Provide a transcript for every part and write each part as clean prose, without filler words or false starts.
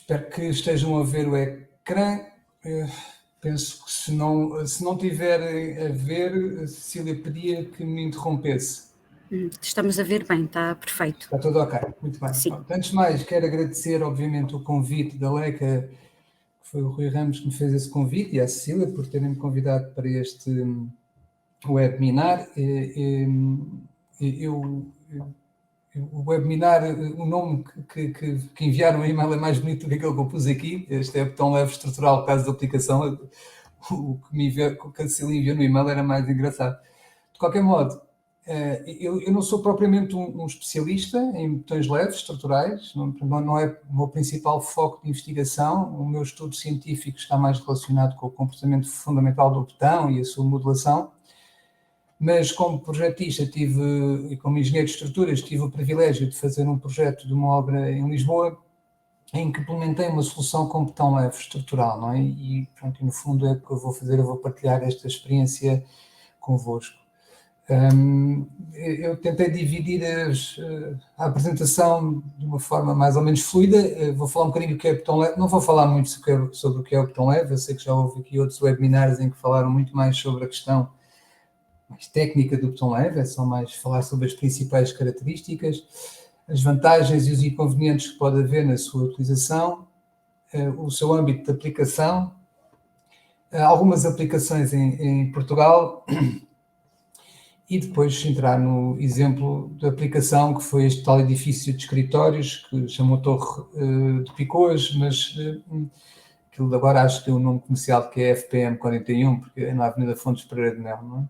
Espero que estejam a ver o ecrã. Penso que se não tiverem a ver, a Cecília pedia que me interrompesse. Estamos a ver bem, está perfeito. Está tudo ok, muito bem. Sim. Pronto, antes de mais, quero agradecer, obviamente, o convite da Leica, que foi o Rui Ramos que me fez esse convite, e à Cecília por terem-me convidado para este webinar. O webinar, o nome que enviaram no e-mail é mais bonito do que aquele que eu pus aqui. Este é botão leve estrutural, caso de aplicação. O que a Cecília enviou no e-mail era mais engraçado. De qualquer modo, eu não sou propriamente um especialista em botões leves estruturais, não é o meu principal foco de investigação. O meu estudo científico está mais relacionado com o comportamento fundamental do botão e a sua modulação. Mas como projetista e como engenheiro de estruturas, tive o privilégio de fazer um projeto de uma obra em Lisboa em que implementei uma solução com botão leve estrutural, não é? E pronto, no fundo é o que eu vou fazer, eu vou partilhar esta experiência convosco. Eu tentei dividir a apresentação de uma forma mais ou menos fluida. Vou falar um bocadinho do que é o botão leve, não vou falar muito sobre o que é o botão leve, eu sei que já houve aqui outros webinars em que falaram muito mais sobre a questão mais técnica do botão leve, é só mais falar sobre as principais características, as vantagens e os inconvenientes que pode haver na sua utilização, o seu âmbito de aplicação, algumas aplicações em Portugal e depois entrar no exemplo de aplicação que foi este tal edifício de escritórios que chamou Torre de Picoas, mas aquilo agora acho que tem um nome comercial que é FPM 41, porque é na Avenida Fontes Pereira de Melo, não é?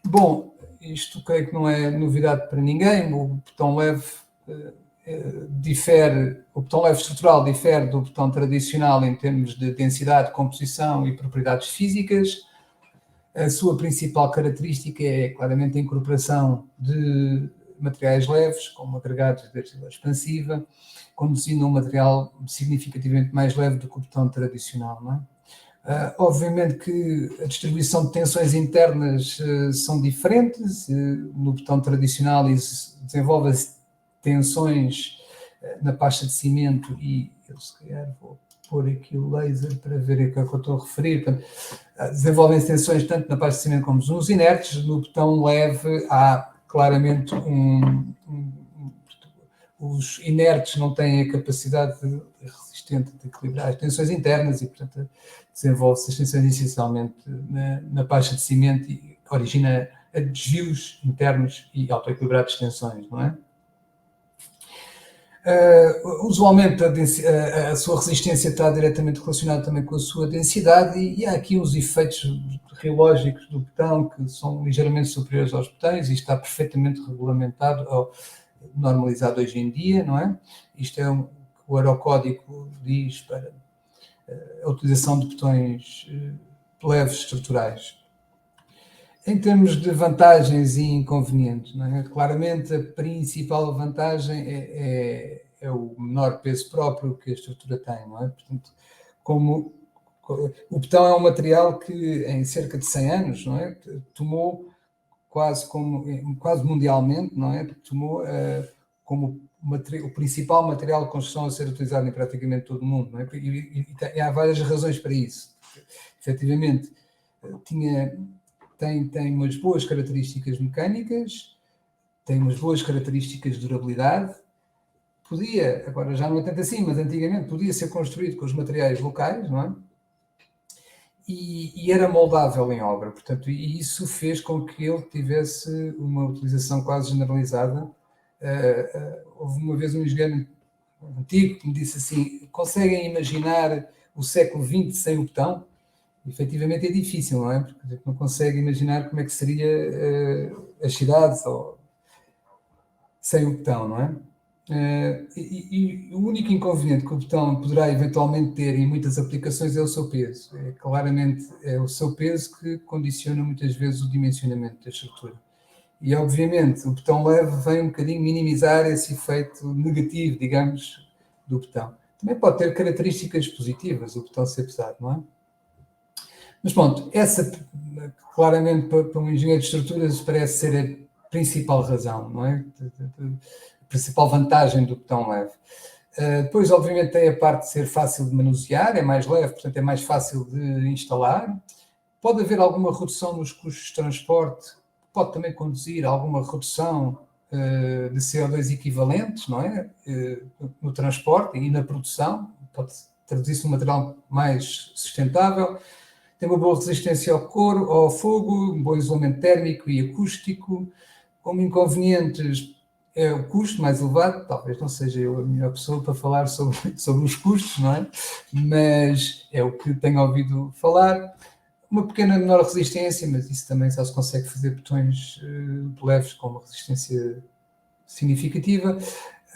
Bom, isto creio que não é novidade para ninguém. O botão leve o botão leve estrutural difere do botão tradicional em termos de densidade, composição e propriedades físicas. A sua principal característica é claramente a incorporação de materiais leves, como agregados de densidade expansiva, conduzindo a um material significativamente mais leve do que o botão tradicional, não é? Obviamente que a distribuição de tensões internas são diferentes. No botão tradicional desenvolvem-se tensões na pasta de cimento e eu se calhar vou pôr aqui o laser para ver a que eu estou a referir. Desenvolvem-se tensões tanto na pasta de cimento como nos inertes. No botão leve há claramente os inertes não têm a capacidade resistente de equilibrar as tensões internas e, portanto, desenvolve-se as tensões essencialmente na pasta de cimento e origina desvios internos e autoequilibrados de tensões, não é? Usualmente a sua resistência está diretamente relacionada também com a sua densidade e há aqui os efeitos reológicos do botão que são ligeiramente superiores aos botões e está perfeitamente regulamentado ou normalizado hoje em dia, não é? Isto é o que o Eurocódigo diz para a utilização de botões leves estruturais. Em termos de vantagens e inconvenientes, não é? Claramente a principal vantagem é o menor peso próprio que a estrutura tem, não é? Portanto, como o botão é um material que em cerca de 100 anos, não é? Tomou quase mundialmente, não é? Tomou como o principal material de construção a ser utilizado em praticamente todo o mundo, não é? E há várias razões para isso. Efetivamente, tem umas boas características mecânicas, tem umas boas características de durabilidade. Agora já não é tanto assim, mas antigamente podia ser construído com os materiais locais, não é? E era moldável em obra, portanto, e isso fez com que ele tivesse uma utilização quase generalizada. Houve uma vez um engenheiro antigo que me disse assim: conseguem imaginar o século XX sem o botão? Efetivamente é difícil, não é? Porque a gente não consegue imaginar como é que seria as cidades sem o botão, não é? E o único inconveniente que o botão poderá eventualmente ter em muitas aplicações é o seu peso. Claramente é o seu peso que condiciona muitas vezes o dimensionamento da estrutura. E obviamente o botão leve vem um bocadinho minimizar esse efeito negativo, digamos, do botão. Também pode ter características positivas o botão ser pesado, não é? Mas pronto, essa claramente para um engenheiro de estruturas parece ser a principal razão, não é? A principal vantagem do botão leve. Depois, obviamente, tem a parte de ser fácil de manusear, é mais leve, portanto é mais fácil de instalar. Pode haver alguma redução nos custos de transporte, pode também conduzir a alguma redução de CO2 equivalentes, não é? No transporte e na produção, pode traduzir-se num material mais sustentável. Tem uma boa resistência ao fogo, um bom isolamento térmico e acústico. Como inconvenientes é o custo mais elevado, talvez não seja eu a melhor pessoa para falar sobre os custos, não é? Mas é o que tenho ouvido falar. Uma pequena menor resistência, mas isso também só se consegue fazer botões leves com uma resistência significativa,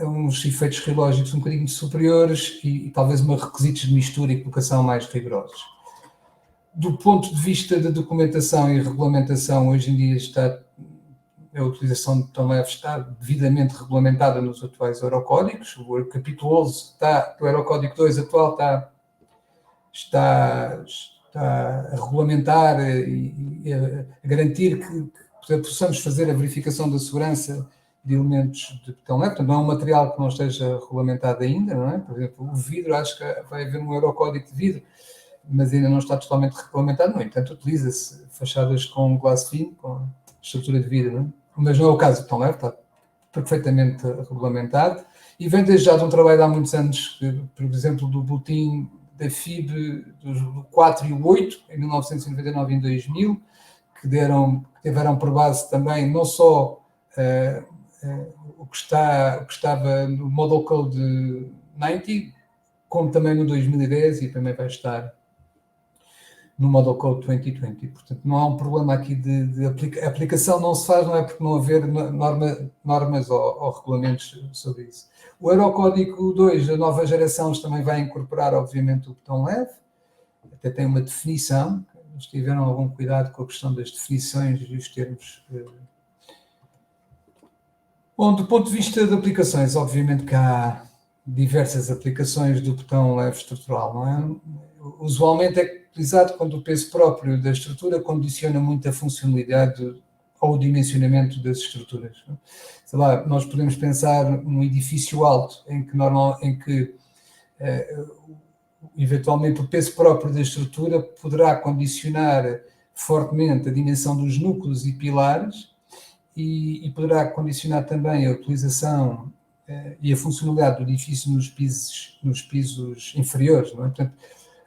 uns efeitos relógicos um bocadinho superiores e talvez requisitos de mistura e colocação mais rigorosos. Do ponto de vista da documentação e regulamentação, hoje em dia a utilização de botão leve está devidamente regulamentada nos atuais Eurocódigos. O capítulo 11 do Eurocódigo 2 atual está a regulamentar e a garantir que possamos fazer a verificação da segurança de elementos de botão leve. Portanto, não é um material que não esteja regulamentado ainda, não é? Por exemplo, o vidro, acho que vai haver um Eurocódigo de vidro, mas ainda não está totalmente regulamentado. No entanto, utiliza-se fachadas com glass fino, com estrutura de vidro, não é? Mas não é o caso do botão leve, está perfeitamente regulamentado. E vem desde já de um trabalho de há muitos anos, por exemplo, do boletim da FIB do 4 e o 8, em 1999 e em 2000, que tiveram por base também não só o que estava no Model Code 90, como também no 2010 e também vai estar no Model Code 2020. Portanto, não há um problema aqui de aplicação, não se faz, não é porque não haver normas ou regulamentos sobre isso. O Eurocódigo 2, a nova geração, também vai incorporar, obviamente, o botão leve, até tem uma definição, eles tiveram algum cuidado com a questão das definições e os termos. Bom, do ponto de vista de aplicações, obviamente que há diversas aplicações do botão leve estrutural, não é? Usualmente é utilizado quando o peso próprio da estrutura condiciona muito a funcionalidade ou o dimensionamento das estruturas. Sei lá, nós podemos pensar num edifício alto em que eventualmente o peso próprio da estrutura poderá condicionar fortemente a dimensão dos núcleos e pilares e poderá condicionar também a utilização e a funcionalidade do edifício nos pisos inferiores, não é? Portanto,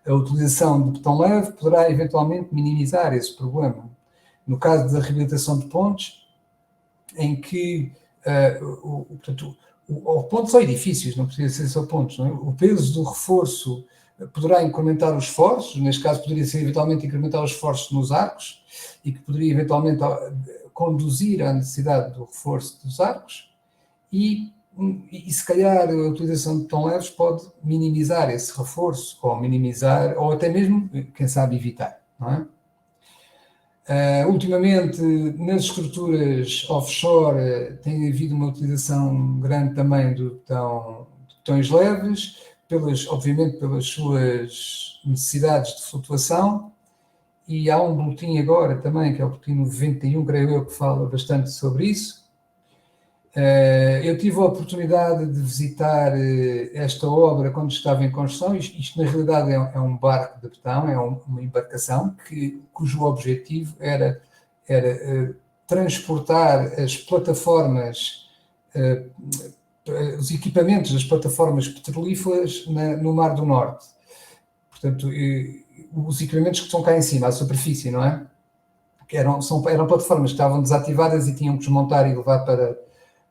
a utilização de botão leve poderá eventualmente minimizar esse problema. No caso da reabilitação de pontes, em que pontos ou edifícios, não precisa ser só pontos, não é? O peso do reforço poderá incrementar os esforços, neste caso poderia ser eventualmente incrementar os esforços nos arcos e que poderia eventualmente conduzir à necessidade do reforço dos arcos e se calhar a utilização de botão leves pode minimizar esse reforço, ou até mesmo, quem sabe, evitar, não é? Ultimamente, nas estruturas offshore, tem havido uma utilização grande também de botões leves, obviamente pelas suas necessidades de flutuação, e há um boletim agora também, que é o boletim 91, creio eu, que fala bastante sobre isso. Eu tive a oportunidade de visitar esta obra quando estava em construção. Isto na realidade é um barco de betão, é uma embarcação cujo objetivo era transportar as plataformas, os equipamentos das plataformas petrolíferas no Mar do Norte. Portanto, os equipamentos que estão cá em cima, à superfície, não é? Que eram plataformas que estavam desativadas e tinham que desmontar e levar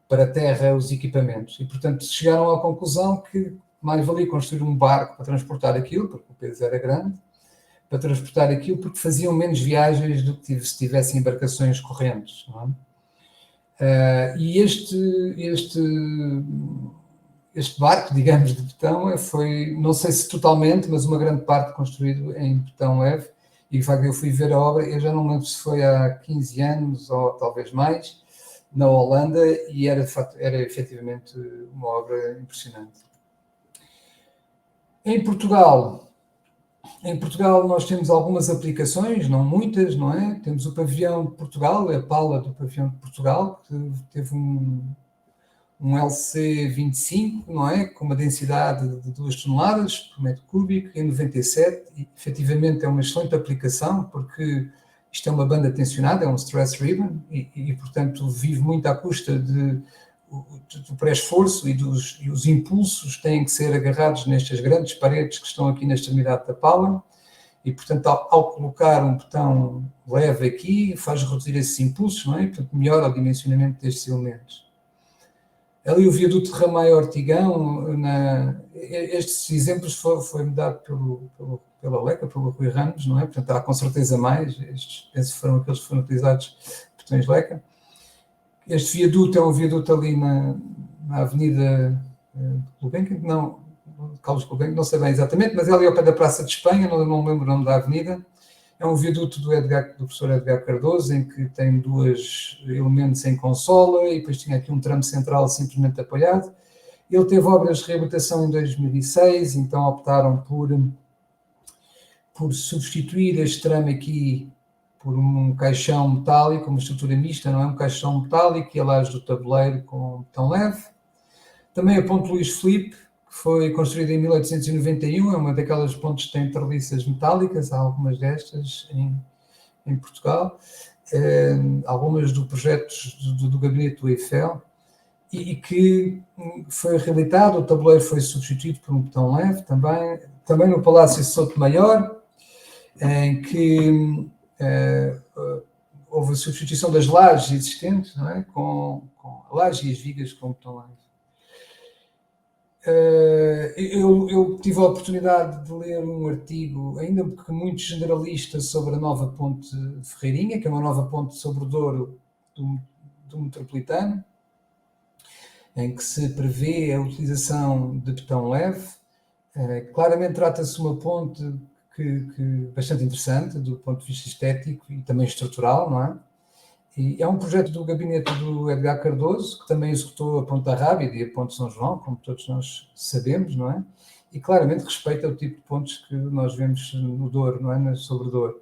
para a terra os equipamentos. E, portanto, chegaram à conclusão que mais valia construir um barco para transportar aquilo, porque o peso era grande, para transportar aquilo, porque faziam menos viagens do que se tivessem embarcações correntes, não é? E este barco, digamos, de betão foi, não sei se totalmente, mas uma grande parte construído em betão leve. E, de facto, eu fui ver a obra, eu já não lembro se foi há 15 anos ou talvez mais, na Holanda, e era efetivamente uma obra impressionante. Em Portugal nós temos algumas aplicações, não muitas, não é? Temos o pavilhão de Portugal, a pala do pavilhão de Portugal, que teve um LC25, não é? Com uma densidade de 2 toneladas por metro cúbico, em 97, e efetivamente é uma excelente aplicação, porque isto é uma banda tensionada, é um stress ribbon, e portanto vive muito à custa do pré-esforço, e os impulsos têm que ser agarrados nestas grandes paredes que estão aqui na extremidade da pala, e portanto ao colocar um botão leve aqui, faz reduzir esses impulsos, não é? E portanto melhora o dimensionamento destes elementos. Ali o viaduto de Ramai Ortigão, estes exemplos foi-me dado pela Leca, pelo Rui Ramos, não é? Portanto, há com certeza mais, estes penso que foram aqueles que foram utilizados botões Leca. Este viaduto é um viaduto ali na Avenida Gulbenkian, não, Carlos Gulbenkian, não sei bem exatamente, mas é ali ao pé da Praça de Espanha, não me lembro o nome da avenida. É um viaduto do professor Edgar Cardoso, em que tem 2 elementos em consola e depois tinha aqui um tramo central simplesmente apoiado. Ele teve obras de reabilitação em 2006, então optaram por substituir este tramo aqui por um caixão metálico, uma estrutura mista, não é? Um caixão metálico e a laje do tabuleiro com botão leve. Também a Ponte Luís Filipe, que foi construída em 1891, é uma daquelas pontes que tem treliças metálicas, há algumas destas em Portugal, algumas do projeto do gabinete do Eiffel, e que foi reabilitado, o tabuleiro foi substituído por um botão leve, também no Palácio de Sotomayor, em que houve a substituição das lajes existentes, não é? Com a laje e as vigas com botão leve. Eu tive a oportunidade de ler um artigo, ainda que muito generalista, sobre a nova ponte de Ferreirinha, que é uma nova ponte sobre o Douro do metropolitano, em que se prevê a utilização de botão leve. Claramente trata-se de uma ponte que bastante interessante do ponto de vista estético e também estrutural, não é? E é um projeto do gabinete do Edgar Cardoso, que também executou a Ponte da Rábida e a Ponte de São João, como todos nós sabemos, não é? E claramente respeita o tipo de pontes que nós vemos no Douro, não é? Sobre o Douro.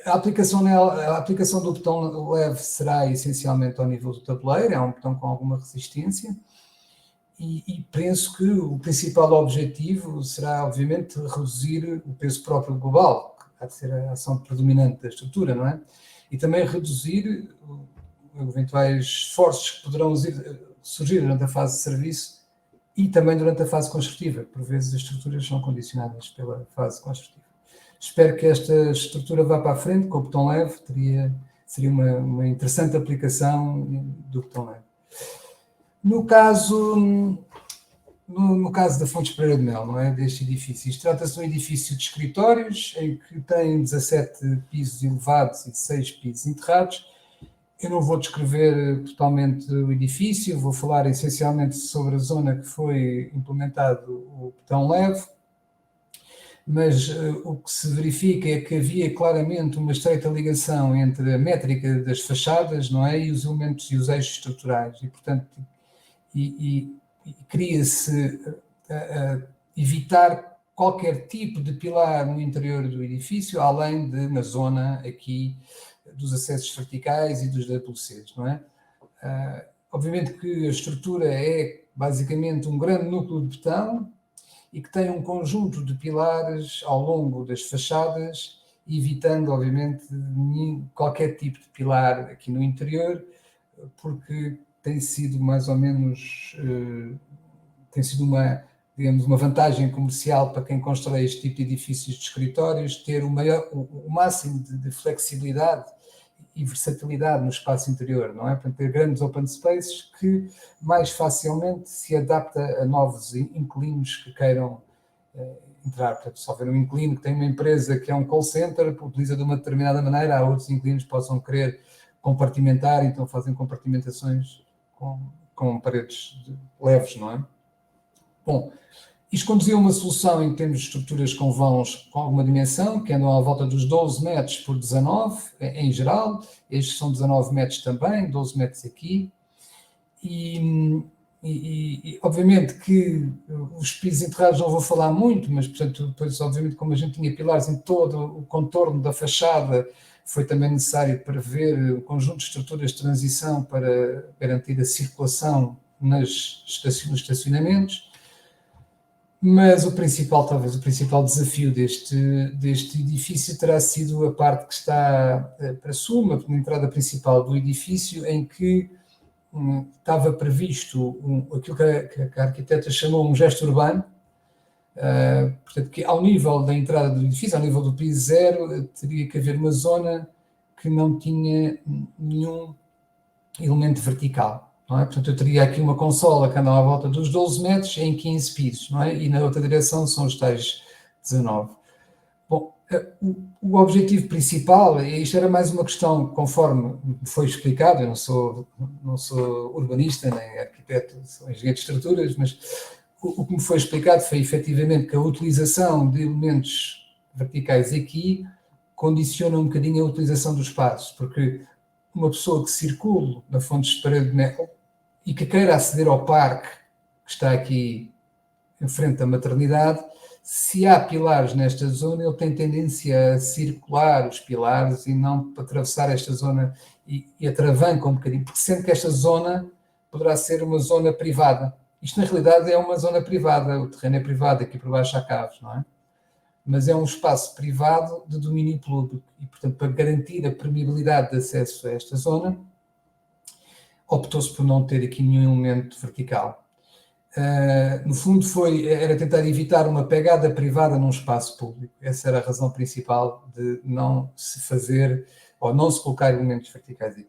A aplicação do botão leve será essencialmente ao nível do tabuleiro, é um botão com alguma resistência, e penso que o principal objetivo será, obviamente, reduzir o peso próprio global, há de ser a ação predominante da estrutura, não é? E também reduzir eventuais esforços que poderão surgir durante a fase de serviço e também durante a fase construtiva. Por vezes as estruturas são condicionadas pela fase construtiva. Espero que esta estrutura vá para a frente com o botão leve, seria uma interessante aplicação do botão leve. No caso da Fontes Pereira de Mel, não é? Deste edifício, isto trata-se de um edifício de escritórios em que tem 17 pisos elevados e 6 pisos enterrados. Eu não vou descrever totalmente o edifício, vou falar essencialmente sobre a zona que foi implementado o botão leve, mas o que se verifica é que havia claramente uma estreita ligação entre a métrica das fachadas, não é? E os elementos e os eixos estruturais, e portanto queria-se evitar qualquer tipo de pilar no interior do edifício, além de, na zona aqui, dos acessos verticais e dos WCs, não é? Obviamente que a estrutura é basicamente um grande núcleo de betão e que tem um conjunto de pilares ao longo das fachadas, evitando, obviamente, qualquer tipo de pilar aqui no interior, porque tem sido mais ou menos, tem sido uma vantagem comercial para quem constrói este tipo de edifícios de escritórios, ter o máximo de flexibilidade e versatilidade no espaço interior, não é? Para ter grandes open spaces que mais facilmente se adapta a novos inquilinos que queiram entrar. Portanto, se houver um inquilino que tem uma empresa que é um call center, utiliza de uma determinada maneira, há outros inquilinos que possam querer compartimentar, então fazem compartimentações com paredes leves, não é? Bom, isto conduzia a uma solução em termos de estruturas com vãos com alguma dimensão, que andam à volta dos 12 metros por 19, em geral. Estes são 19 metros também, 12 metros aqui. E obviamente que os pisos enterrados não vou falar muito, mas, portanto, depois, obviamente, como a gente tinha pilares em todo o contorno da fachada, Foi também necessário prever um conjunto de estruturas de transição para garantir a circulação nos estacionamentos, mas talvez o principal desafio deste edifício terá sido a parte que está para sul, na entrada principal do edifício, em que estava previsto aquilo que a arquiteta chamou um gesto urbano. Portanto, que ao nível da entrada do edifício, ao nível do piso zero, teria que haver uma zona que não tinha nenhum elemento vertical, não é? Portanto, eu teria aqui uma consola que andava à volta dos 12 metros em 15 pisos, não é? E na outra direção são os tais 19. Bom, o objetivo principal, e isto era mais uma questão, conforme foi explicado, eu não sou urbanista, nem arquiteto, sou engenheiro de estruturas, mas o que me foi explicado foi efetivamente que a utilização de elementos verticais aqui condiciona um bocadinho a utilização dos espaços, porque uma pessoa que circule na Fontes de Parede de Mel e que queira aceder ao parque que está aqui em frente à maternidade, se há pilares nesta zona, ele tem tendência a circular os pilares e não atravessar esta zona e atravanca um bocadinho, porque sente que esta zona poderá ser uma zona privada. Isto, na realidade, é uma zona privada, o terreno é privado, aqui por baixo há caves, não é? Mas é um espaço privado de domínio público e, portanto, para garantir a permeabilidade de acesso a esta zona, optou-se por não ter aqui nenhum elemento vertical. No fundo, era tentar evitar uma pegada privada num espaço público. Essa era a razão principal de não se fazer ou não se colocar elementos verticais aqui.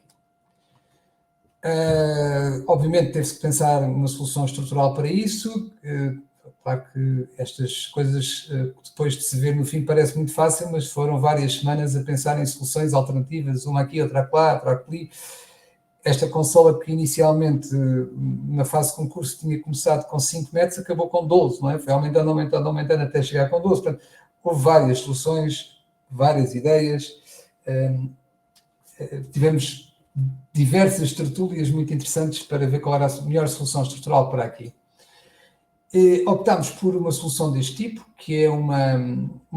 Obviamente teve-se que pensar numa solução estrutural para isso. Claro que estas coisas, depois de se ver no fim, parece muito fácil, mas foram várias semanas a pensar em soluções alternativas, uma aqui, outra lá, outra ali. Esta consola que inicialmente, na fase de concurso, tinha começado com 5 metros, acabou com 12, não é? Foi aumentando até chegar com 12. Portanto, houve várias soluções, várias ideias. Tivemos diversas tertúlias muito interessantes para ver qual era a melhor solução estrutural para aqui. Optámos por uma solução deste tipo, que é uma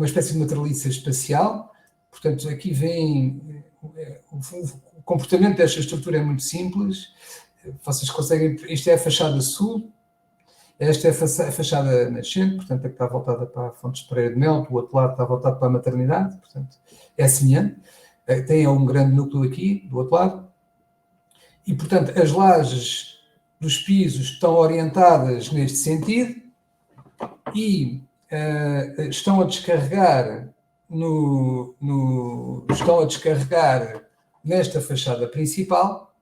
espécie de uma treliça espacial. Portanto, aqui vem o comportamento desta estrutura é muito simples. Vocês conseguem... Isto é a fachada sul, esta é a fachada nascente, portanto, é que está voltada para a Fontes de Parede de Mel, do outro lado está voltado para a maternidade, portanto, é semelhante. Tem um grande núcleo aqui, do outro lado. E, portanto, as lajes dos pisos estão orientadas neste sentido e estão a descarregar nesta fachada principal,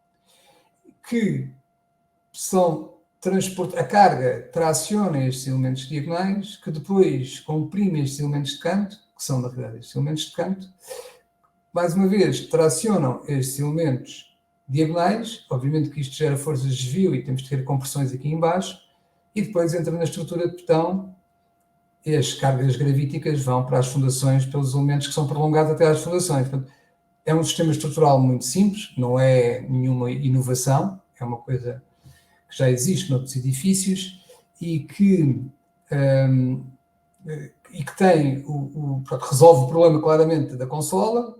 que são a carga traciona estes elementos diagonais, que depois comprime estes elementos de canto, que são, na realidade, estes elementos de canto, mais uma vez, tracionam estes elementos diagonais, obviamente que isto gera forças de desvio e temos de ter compressões aqui em baixo, e depois entra na estrutura de betão e as cargas gravíticas vão para as fundações pelos elementos que são prolongados até às fundações. Portanto, é um sistema estrutural muito simples, não é nenhuma inovação, é uma coisa que já existe noutros edifícios e que tem resolve o problema claramente da consola.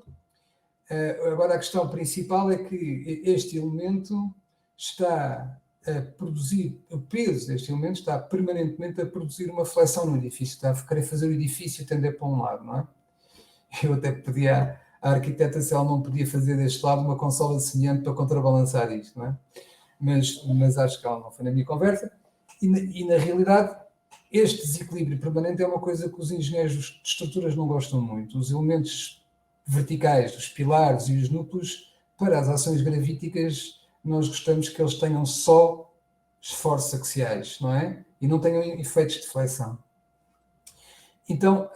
Agora a questão principal é que este elemento está a produzir, o peso deste elemento está permanentemente a produzir uma flexão no edifício, está a querer fazer o edifício tender para um lado, não é? Eu até pedi à arquiteta se ela não podia fazer deste lado uma consola semelhante para contrabalançar isto, não é? Mas acho que ela não foi na minha conversa. E na realidade, este desequilíbrio permanente é uma coisa que os engenheiros de estruturas não gostam muito. Os elementos verticais, os pilares e os núcleos, para as ações gravíticas, nós gostamos que eles tenham só esforços axiais, não é? E não tenham efeitos de flexão. Então,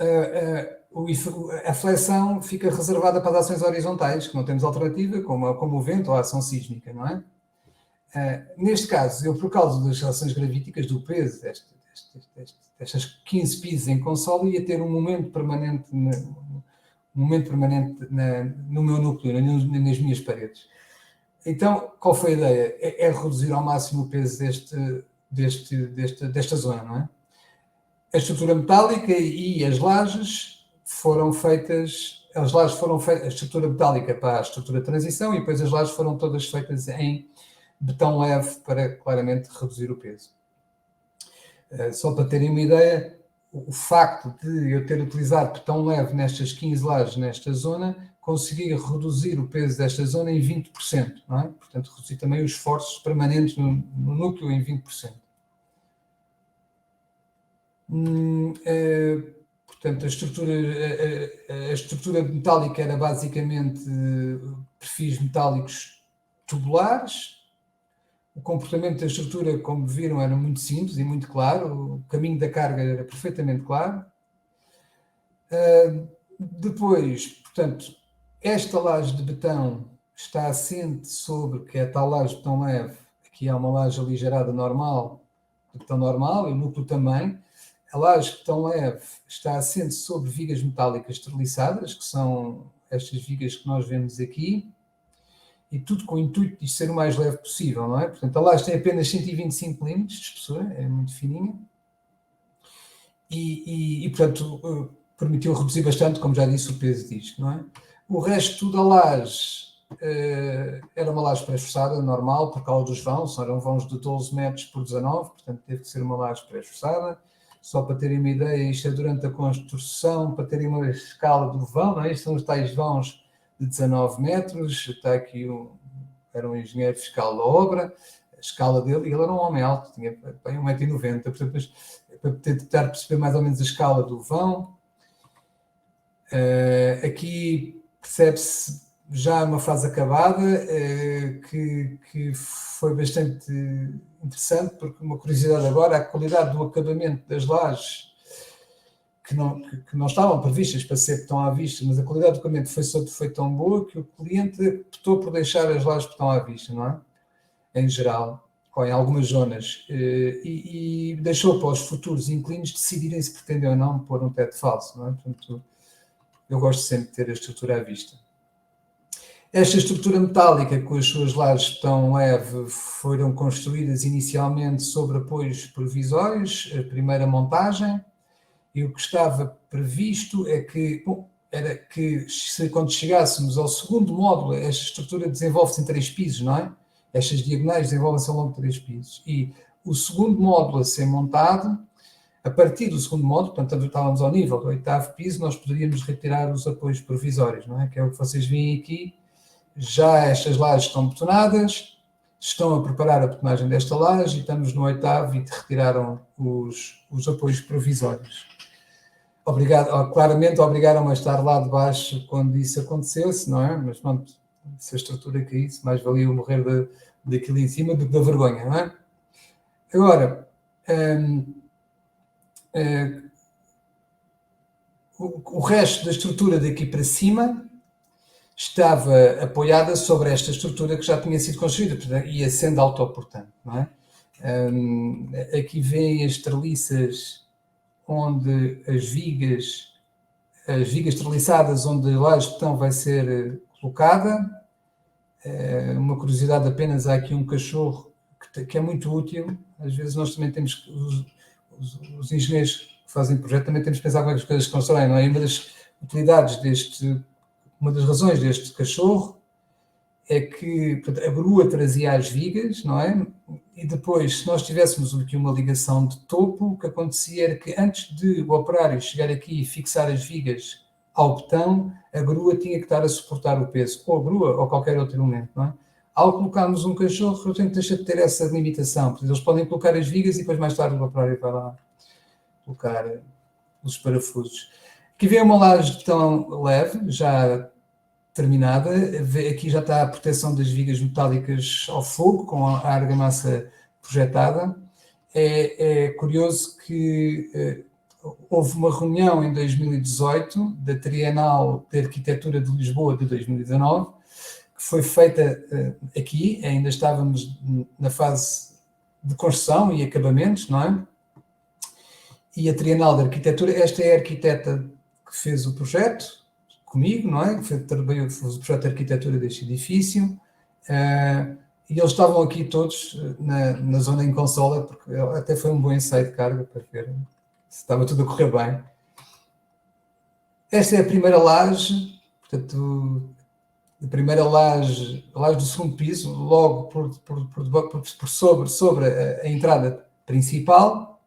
a flexão fica reservada para as ações horizontais, que não temos alternativa, como o vento ou a ação sísmica, não é? Neste caso, eu, por causa das ações gravíticas, do peso destas 15 pisos em console, ia ter um momento permanente no meu núcleo, nas minhas paredes. Então, qual foi a ideia? É reduzir ao máximo o peso desta zona, não é? A estrutura metálica e as lajes foram feitas as lajes foram feitas, a estrutura metálica para a estrutura de transição, e depois as lajes foram todas feitas em betão leve para claramente reduzir o peso. Só para terem uma ideia, o facto de eu ter utilizado betão leve nestas 15 lajes nesta zona, consegui reduzir o peso desta zona em 20%, não é? Portanto, reduzir também os esforços permanentes no núcleo em 20%. Portanto, a estrutura metálica era basicamente perfis metálicos tubulares. O comportamento da estrutura, como viram, era muito simples e muito claro. O caminho da carga era perfeitamente claro. Depois, portanto, esta laje de betão está assente sobre, que é a tal laje de betão leve. Aqui há uma laje aligerada normal, de betão normal, e o núcleo também. A laje de betão leve está assente sobre vigas metálicas esteriliçadas, que são estas vigas que nós vemos aqui, e tudo com o intuito de ser o mais leve possível, não é? Portanto, a laje tem apenas 125 mm de espessura, é muito fininha, e portanto, permitiu reduzir bastante, como já disse, o peso disto, não é? O resto da laje era uma laje pré-esforçada, normal, por causa dos vãos, eram vãos de 12 metros por 19, portanto teve que ser uma laje pré-esforçada. Só para terem uma ideia, isto é durante a construção, para terem uma escala do vão, não é? Isto são os tais vãos de 19 metros, está aqui era um engenheiro fiscal da obra, a escala dele, e ele era um homem alto, tinha bem 1,90 m, portanto, para tentar perceber mais ou menos a escala do vão. Aqui percebe-se já uma fase acabada, que foi bastante interessante, porque uma curiosidade agora, a qualidade do acabamento das lajes, que não estavam previstas para ser betão à vista, mas a qualidade do acabamento foi tão boa que o cliente optou por deixar as lajes betão à vista, não é? Em geral, ou em algumas zonas, e deixou para os futuros inquilinos decidirem se pretendem ou não pôr um teto falso, não é? Portanto, eu gosto sempre de ter a estrutura à vista. Esta estrutura metálica, com as suas lajes de betão leve, foram construídas inicialmente sobre apoios provisórios, a primeira montagem, e o que estava previsto é que, era que quando chegássemos ao segundo módulo, esta estrutura desenvolve-se em 3 pisos, não é? Estas diagonais desenvolvem-se ao longo de 3 pisos. E o segundo módulo a ser montado, a partir do segundo módulo, portanto, estávamos ao nível do 8º piso, nós poderíamos retirar os apoios provisórios, não é? Que é o que vocês veem aqui. Já estas lajes estão betonadas, estão a preparar a betonagem desta laje e estamos no 8º e retiraram os apoios provisórios. Claramente obrigaram-me a estar lá de baixo quando isso acontecesse, não é? Mas pronto, se a estrutura caísse, mais valia eu morrer daquilo em cima do que da vergonha, não é? Agora, o resto da estrutura daqui para cima estava apoiada sobre esta estrutura que já tinha sido construída, portanto, ia sendo autoportante, não é? Aqui vêm as treliças onde as vigas treliçadas onde a laje de betão vai ser colocada. Uma curiosidade apenas, há aqui um cachorro que é muito útil. Às vezes nós também temos, os engenheiros que fazem projeto, também temos que pensar como é que as coisas se constroem, não é? E uma das utilidades uma das razões deste cachorro é que, portanto, a grua trazia as vigas, não é? E depois, se nós tivéssemos aqui uma ligação de topo, o que acontecia era que antes de o operário chegar aqui e fixar as vigas ao betão, a grua tinha que estar a suportar o peso, ou a grua ou qualquer outro elemento, não é? Ao colocarmos um cachorro, eu tenho que deixar de ter essa limitação, porque eles podem colocar as vigas e depois mais tarde o operário vai lá colocar os parafusos. Aqui vem uma laje de betão leve, já terminada. Aqui já está a proteção das vigas metálicas ao fogo, com a argamassa projetada. É curioso que houve uma reunião em 2018 da Trienal de Arquitetura de Lisboa de 2019, que foi feita aqui, ainda estávamos na fase de construção e acabamentos, não é? E a Trienal de Arquitetura, esta é a arquiteta que fez o projeto, comigo, não é? Fez o projeto de arquitetura deste edifício, e eles estavam aqui todos na zona em consola, porque até foi um bom ensaio de carga para ver se estava tudo a correr bem. Esta é a primeira laje, Portanto, a primeira laje, a laje do segundo piso, logo sobre a entrada principal.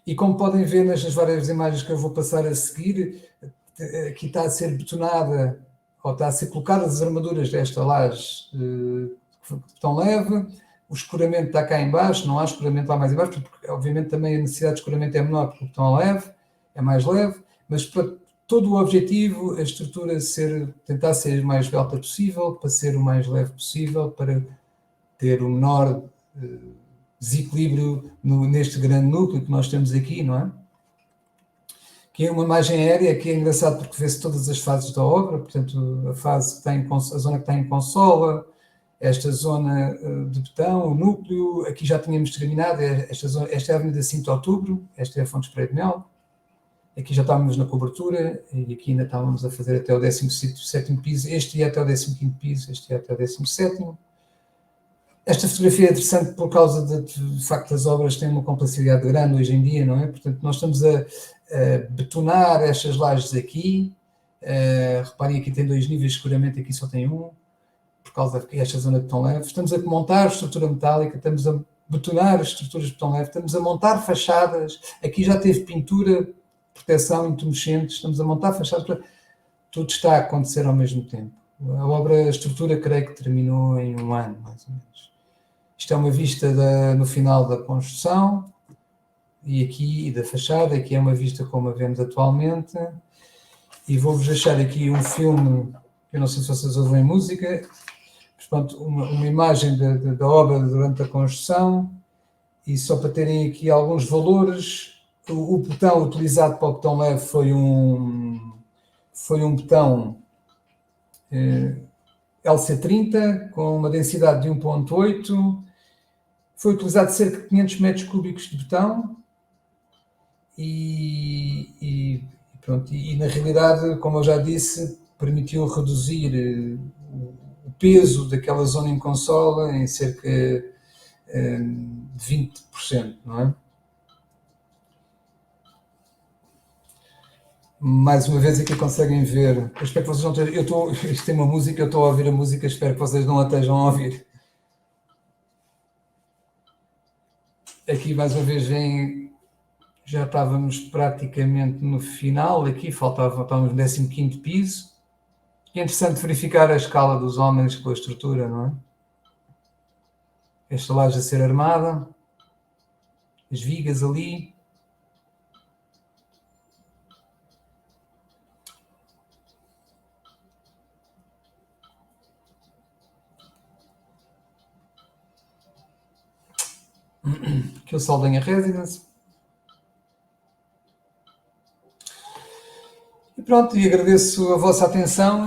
E como podem ver nas várias imagens que eu vou passar a seguir, aqui está a ser betonada, ou está a ser colocadas as armaduras desta laje de betão leve. O escoramento está cá em baixo, não há escoramento lá mais em baixo, porque obviamente também a necessidade de escoramento é menor, porque o betão é leve, é mais leve, mas para todo o objetivo, a estrutura tentar ser o mais alta possível, para ser o mais leve possível, para ter o menor desequilíbrio neste grande núcleo que nós temos aqui, não é? Que é uma imagem aérea que é engraçado porque vê-se todas as fases da obra, portanto, a zona que está em consola, esta zona de betão, o núcleo, aqui já tínhamos terminado, esta é a Avenida 5 de Outubro, esta é a Fonte Espreito de Mel, aqui já estávamos na cobertura e aqui ainda estávamos a fazer até o 17º piso, este ia até o 15º piso, este ia até o 17º. Esta fotografia é interessante por causa de facto as obras têm uma complexidade grande hoje em dia, não é? Portanto, nós estamos a betonar estas lajes aqui, reparem aqui tem 2 níveis, seguramente aqui só tem um, por causa desta zona de betão leve. Estamos a montar a estrutura metálica, estamos a betonar as estruturas de betão leve, estamos a montar fachadas, aqui já teve pintura, proteção, intumescentes, estamos a montar fachadas, tudo está a acontecer ao mesmo tempo. A estrutura creio que terminou em 1 ano, mais ou menos. Isto é uma vista no final da construção, e aqui da fachada, aqui é uma vista como a vemos atualmente, e vou-vos deixar aqui um filme, eu não sei se vocês ouvem música, portanto, uma imagem da obra durante a construção, e só para terem aqui alguns valores, o betão utilizado para o betão leve foi um betão LC30 com uma densidade de 1.8, foi utilizado cerca de 500 metros cúbicos de betão e pronto, e na realidade, como eu já disse, permitiu reduzir o peso daquela zona em consola em cerca de 20%, não é? Mais uma vez aqui conseguem ver, eu espero que vocês não estejam, isto tem uma música, eu estou a ouvir a música, espero que vocês não a estejam a ouvir. Aqui mais uma vez já estávamos praticamente no final, aqui estávamos no 15º piso. É interessante verificar a escala dos homens com a estrutura, não é? Esta laje a ser armada, as vigas ali. Aqui o Saldanha Residence. E pronto, e agradeço a vossa atenção.